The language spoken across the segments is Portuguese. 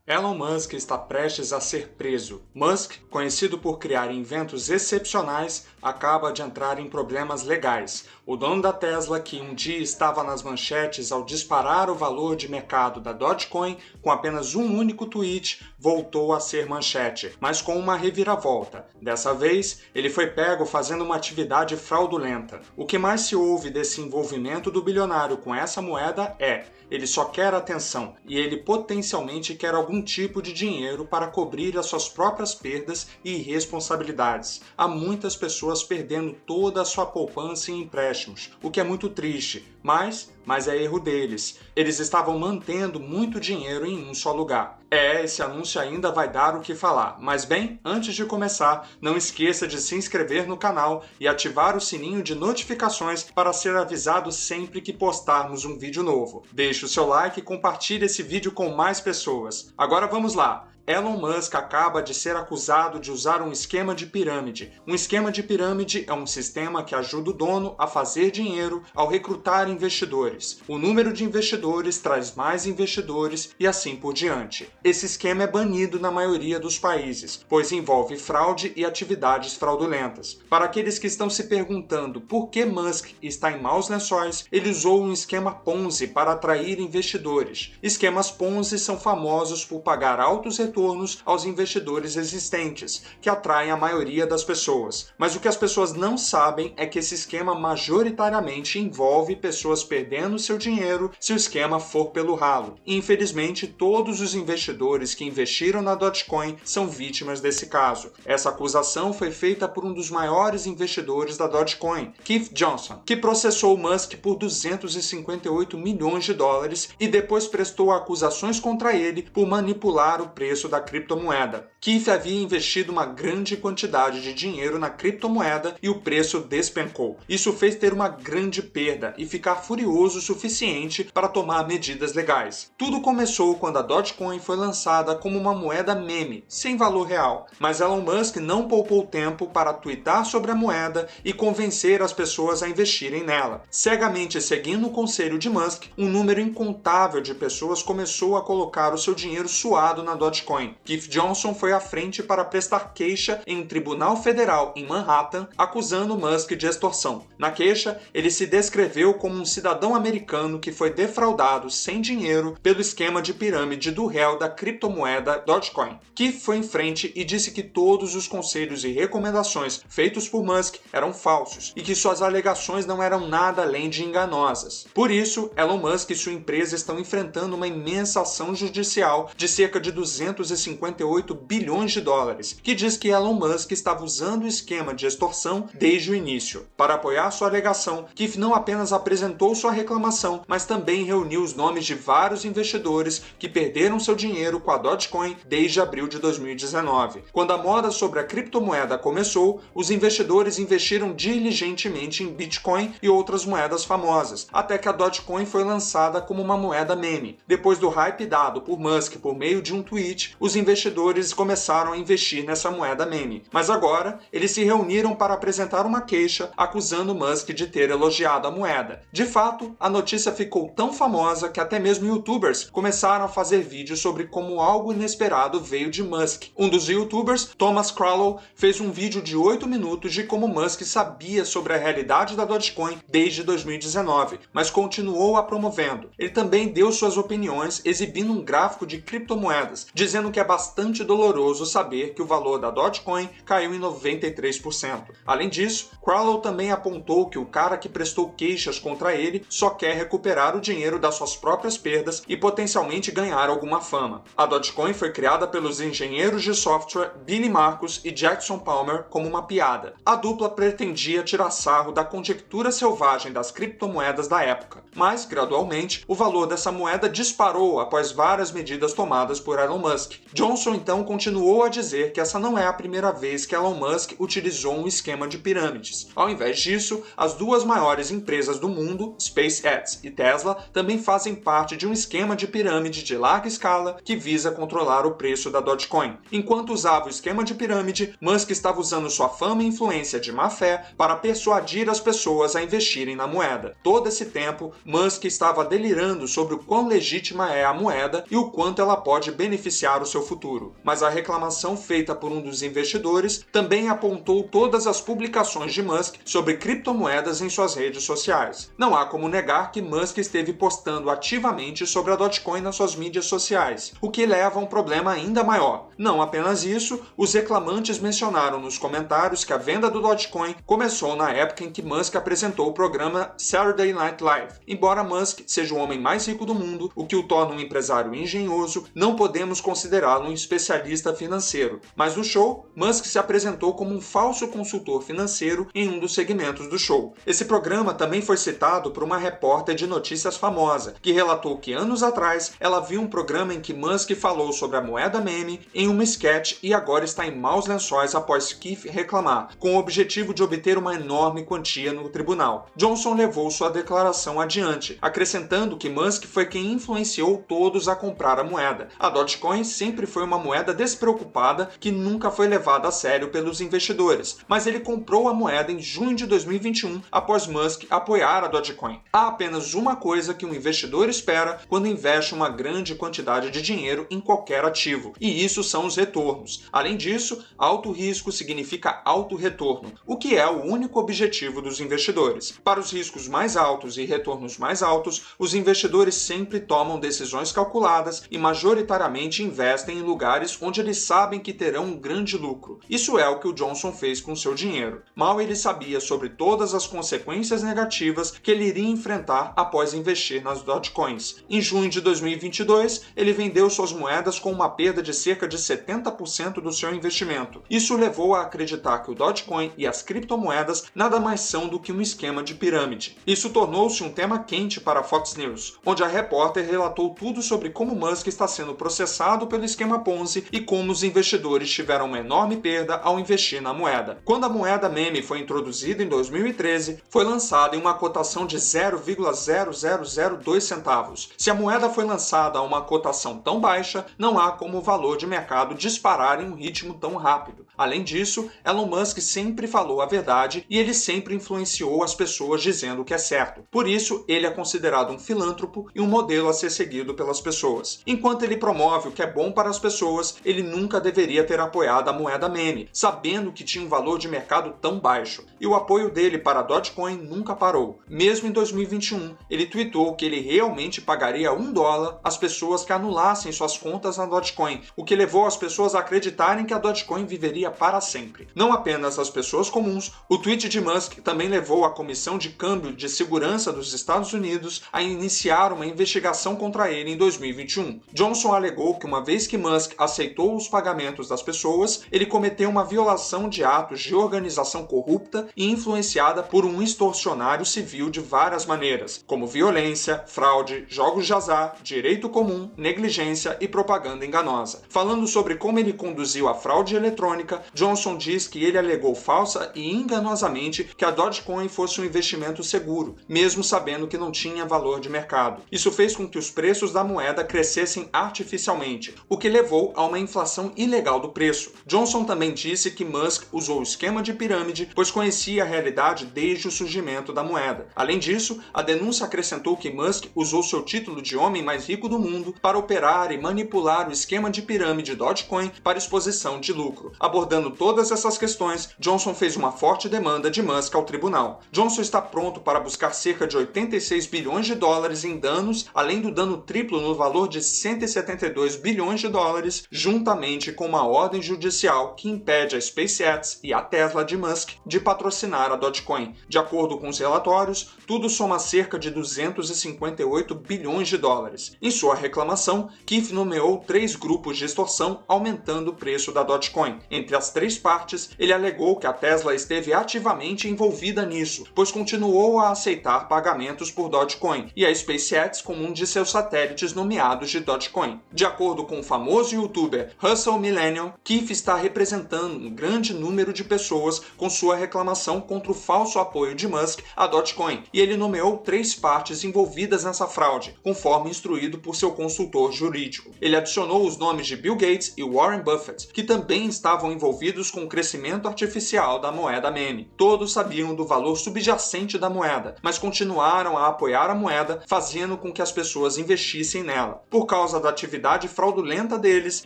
Elon Musk está prestes a ser preso. Musk, conhecido por criar inventos excepcionais, acaba de entrar em problemas legais. O dono da Tesla, que um dia estava nas manchetes ao disparar o valor de mercado da Dogecoin com apenas um único tweet, voltou a ser manchete, mas com uma reviravolta. Dessa vez, ele foi pego fazendo uma atividade fraudulenta. O que mais se ouve desse envolvimento do bilionário com essa moeda é: ele só quer atenção e ele potencialmente quer algum tipo de dinheiro para cobrir as suas próprias perdas e irresponsabilidades. Há muitas pessoas perdendo toda a sua poupança em empréstimos, o que é muito triste, mas é erro deles. Eles estavam mantendo muito dinheiro em um só lugar. Esse anúncio ainda vai dar o que falar. Mas bem, antes de começar, não esqueça de se inscrever no canal e ativar o sininho de notificações para ser avisado sempre que postarmos um vídeo novo. Deixe o seu like e compartilhe esse vídeo com mais pessoas. Agora vamos lá! Elon Musk acaba de ser acusado de usar um esquema de pirâmide. Um esquema de pirâmide é um sistema que ajuda o dono a fazer dinheiro ao recrutar investidores. O número de investidores traz mais investidores e assim por diante. Esse esquema é banido na maioria dos países, pois envolve fraude e atividades fraudulentas. Para aqueles que estão se perguntando por que Musk está em maus lençóis, ele usou um esquema Ponzi para atrair investidores. Esquemas Ponzi são famosos por pagar altos retornos aos investidores existentes, que atraem a maioria das pessoas. Mas o que as pessoas não sabem é que esse esquema majoritariamente envolve pessoas perdendo seu dinheiro se o esquema for pelo ralo. E, infelizmente, todos os investidores que investiram na Dogecoin são vítimas desse caso. Essa acusação foi feita por um dos maiores investidores da Dogecoin, Keith Johnson, que processou Musk por 258 milhões de dólares e depois prestou acusações contra ele por manipular o preço da criptomoeda. Keith havia investido uma grande quantidade de dinheiro na criptomoeda e o preço despencou. Isso fez ter uma grande perda e ficar furioso o suficiente para tomar medidas legais. Tudo começou quando a Dogecoin foi lançada como uma moeda meme, sem valor real. Mas Elon Musk não poupou tempo para tweetar sobre a moeda e convencer as pessoas a investirem nela. Cegamente seguindo o conselho de Musk, um número incontável de pessoas começou a colocar o seu dinheiro suado na Dogecoin. Keith Johnson foi à frente para prestar queixa em um tribunal federal em Manhattan, acusando Musk de extorsão. Na queixa, ele se descreveu como um cidadão americano que foi defraudado sem dinheiro pelo esquema de pirâmide do réu da criptomoeda Dogecoin. Keith foi em frente e disse que todos os conselhos e recomendações feitos por Musk eram falsos e que suas alegações não eram nada além de enganosas. Por isso, Elon Musk e sua empresa estão enfrentando uma imensa ação judicial de cerca de 258 bilhões de dólares, que diz que Elon Musk estava usando o esquema de extorsão desde o início. Para apoiar sua alegação, Keith não apenas apresentou sua reclamação, mas também reuniu os nomes de vários investidores que perderam seu dinheiro com a Dogecoin desde abril de 2019. Quando a moda sobre a criptomoeda começou, os investidores investiram diligentemente em Bitcoin e outras moedas famosas, até que a Dogecoin foi lançada como uma moeda meme. Depois do hype dado por Musk por meio de um tweet, os investidores começaram a investir nessa moeda meme. Mas agora, eles se reuniram para apresentar uma queixa acusando Musk de ter elogiado a moeda. De fato, a notícia ficou tão famosa que até mesmo youtubers começaram a fazer vídeos sobre como algo inesperado veio de Musk. Um dos youtubers, Thomas Crowell, fez um vídeo de 8 minutos de como Musk sabia sobre a realidade da Dogecoin desde 2019, mas continuou a promovendo. Ele também deu suas opiniões exibindo um gráfico de criptomoedas, dizendo que é bastante doloroso saber que o valor da Dogecoin caiu em 93%. Além disso, Crowell também apontou que o cara que prestou queixas contra ele só quer recuperar o dinheiro das suas próprias perdas e potencialmente ganhar alguma fama. A Dogecoin foi criada pelos engenheiros de software Billy Markus e Jackson Palmer como uma piada. A dupla pretendia tirar sarro da conjectura selvagem das criptomoedas da época, mas, gradualmente, o valor dessa moeda disparou após várias medidas tomadas por Elon Musk. Johnson então continuou a dizer que essa não é a primeira vez que Elon Musk utilizou um esquema de pirâmides. Ao invés disso, as duas maiores empresas do mundo, SpaceX e Tesla, também fazem parte de um esquema de pirâmide de larga escala que visa controlar o preço da Dogecoin. Enquanto usava o esquema de pirâmide, Musk estava usando sua fama e influência de má fé para persuadir as pessoas a investirem na moeda. Todo esse tempo, Musk estava delirando sobre o quão legítima é a moeda e o quanto ela pode beneficiar arruinar o seu futuro. Mas a reclamação feita por um dos investidores também apontou todas as publicações de Musk sobre criptomoedas em suas redes sociais. Não há como negar que Musk esteve postando ativamente sobre a Dogecoin nas suas mídias sociais, o que leva a um problema ainda maior. Não apenas isso, os reclamantes mencionaram nos comentários que a venda do Dogecoin começou na época em que Musk apresentou o programa Saturday Night Live. Embora Musk seja o homem mais rico do mundo, o que o torna um empresário engenhoso, não podemos considerá-lo um especialista financeiro. Mas no show, Musk se apresentou como um falso consultor financeiro em um dos segmentos do show. Esse programa também foi citado por uma repórter de notícias famosa, que relatou que anos atrás ela viu um programa em que Musk falou sobre a moeda meme em uma sketch e agora está em maus lençóis após Keith reclamar, com o objetivo de obter uma enorme quantia no tribunal. Johnson levou sua declaração adiante, acrescentando que Musk foi quem influenciou todos a comprar a moeda. A Dogecoin sempre foi uma moeda despreocupada que nunca foi levada a sério pelos investidores, mas ele comprou a moeda em junho de 2021 após Musk apoiar a Dogecoin. Há apenas uma coisa que um investidor espera quando investe uma grande quantidade de dinheiro em qualquer ativo, e isso são os retornos. Além disso, alto risco significa alto retorno, o que é o único objetivo dos investidores. Para os riscos mais altos e retornos mais altos, os investidores sempre tomam decisões calculadas e majoritariamente investem em lugares onde eles sabem que terão um grande lucro. Isso é o que o Johnson fez com seu dinheiro. Mal ele sabia sobre todas as consequências negativas que ele iria enfrentar após investir nas Dogecoins. Em junho de 2022, ele vendeu suas moedas com uma perda de cerca de 70% do seu investimento. Isso levou a acreditar que o Dogecoin e as criptomoedas nada mais são do que um esquema de pirâmide. Isso tornou-se um tema quente para a Fox News, onde a repórter relatou tudo sobre como Musk está sendo processado pelo esquema Ponzi e como os investidores tiveram uma enorme perda ao investir na moeda. Quando a moeda meme foi introduzida em 2013, foi lançada em uma cotação de 0,0002 centavos. Se a moeda foi lançada a uma cotação tão baixa, não há como o valor de mercado disparar em um ritmo tão rápido. Além disso, Elon Musk sempre falou a verdade e ele sempre influenciou as pessoas dizendo o que é certo. Por isso, ele é considerado um filântropo e um modelo a ser seguido pelas pessoas. Enquanto ele promove o que é bom para as pessoas, ele nunca deveria ter apoiado a moeda meme, sabendo que tinha um valor de mercado tão baixo. E o apoio dele para a Dogecoin nunca parou. Mesmo em 2021, ele tweetou que ele realmente pagaria $1 às pessoas que anulassem suas contas na Dogecoin, o que levou as pessoas a acreditarem que a Dogecoin viveria para sempre. Não apenas as pessoas comuns, o tweet de Musk também levou a Comissão de Câmbio de Segurança dos Estados Unidos a iniciar uma investigação contra ele em 2021. Johnson alegou que uma vez que Musk aceitou os pagamentos das pessoas, ele cometeu uma violação de atos de organização corrupta e influenciada por um extorsionário civil de várias maneiras, como violência, fraude, jogos de azar, direito comum, negligência e propaganda enganosa. Falando sobre como ele conduziu a fraude eletrônica, Johnson diz que ele alegou falsa e enganosamente que a Dogecoin fosse um investimento seguro, mesmo sabendo que não tinha valor de mercado. Isso fez com que os preços da moeda crescessem artificialmente, o que levou a uma inflação ilegal do preço. Johnson também disse que Musk usou o esquema de pirâmide, pois conhecia a realidade desde o surgimento da moeda. Além disso, a denúncia acrescentou que Musk usou seu título de homem mais rico do mundo para operar e manipular o esquema de pirâmide Dogecoin para exposição de lucro. Abordando todas essas questões, Johnson fez uma forte demanda de Musk ao tribunal. Johnson está pronto para buscar cerca de 86 bilhões de dólares em danos, além do dano triplo no valor de 172 bilhões de dólares, juntamente com uma ordem judicial que impede a SpaceX e a Tesla de Musk de patrocinar a Dogecoin. De acordo com os relatórios, tudo soma cerca de 258 bilhões de dólares. Em sua reclamação, Keith nomeou 3 grupos de extorsão, aumentando o preço da Dogecoin. Entre as 3 partes, ele alegou que a Tesla esteve ativamente envolvida nisso, pois continuou a aceitar pagamentos por Dogecoin, e a SpaceX como um de seus satélites nomeados de Dogecoin. De acordo com o famoso youtuber Hustle Millennial, Keith está representando um grande número de pessoas com sua reclamação contra o falso apoio de Musk à Dogecoin, e ele nomeou 3 partes envolvidas nessa fraude, conforme instruído por seu consultor jurídico. Ele adicionou os nomes de Bill Gates e Warren Buffett, que também estavam envolvidos com o crescimento artificial da moeda meme. Todos sabiam do valor subjacente da moeda, mas continuaram a apoiar a moeda, fazendo com que as pessoas investissem nela. Por causa da atividade fraudulenta fraudulenta deles,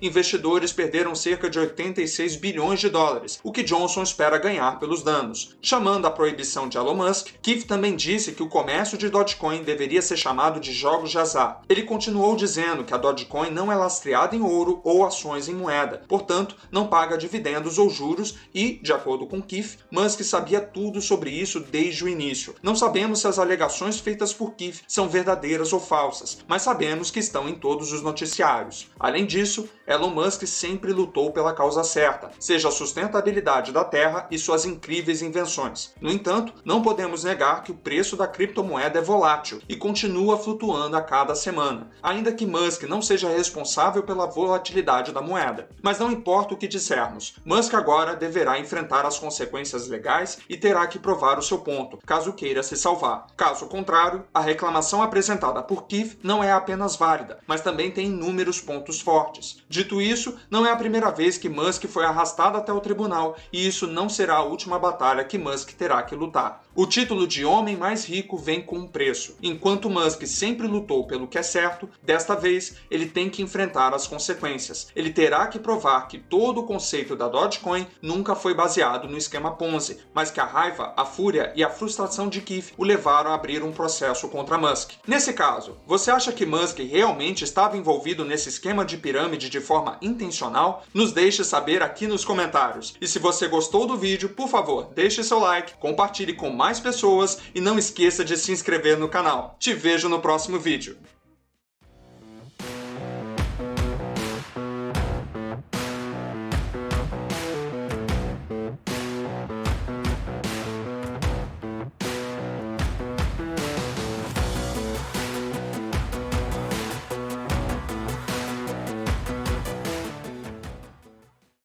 investidores perderam cerca de 86 bilhões de dólares, o que Johnson espera ganhar pelos danos. Chamando a proibição de Elon Musk, Keefe também disse que o comércio de Dogecoin deveria ser chamado de jogos de azar. Ele continuou dizendo que a Dogecoin não é lastreada em ouro ou ações em moeda, portanto, não paga dividendos ou juros e, de acordo com Keefe, Musk sabia tudo sobre isso desde o início. Não sabemos se as alegações feitas por Keefe são verdadeiras ou falsas, mas sabemos que estão em todos os noticiários. Além disso, Elon Musk sempre lutou pela causa certa, seja a sustentabilidade da Terra e suas incríveis invenções. No entanto, não podemos negar que o preço da criptomoeda é volátil e continua flutuando a cada semana, ainda que Musk não seja responsável pela volatilidade da moeda. Mas não importa o que dissermos, Musk agora deverá enfrentar as consequências legais e terá que provar o seu ponto, caso queira se salvar. Caso contrário, a reclamação apresentada por Keefe não é apenas válida, mas também tem inúmeros pontos fortes. Dito isso, não é a primeira vez que Musk foi arrastado até o tribunal e isso não será a última batalha que Musk terá que lutar. O título de homem mais rico vem com um preço. Enquanto Musk sempre lutou pelo que é certo, desta vez ele tem que enfrentar as consequências. Ele terá que provar que todo o conceito da Dogecoin nunca foi baseado no esquema Ponzi, mas que a raiva, a fúria e a frustração de Keefe o levaram a abrir um processo contra Musk. Nesse caso, você acha que Musk realmente estava envolvido nesse esquema de pirâmide de forma intencional? Nos deixe saber aqui nos comentários. E se você gostou do vídeo, por favor, deixe seu like, compartilhe com mais pessoas e não esqueça de se inscrever no canal. Te vejo no próximo vídeo.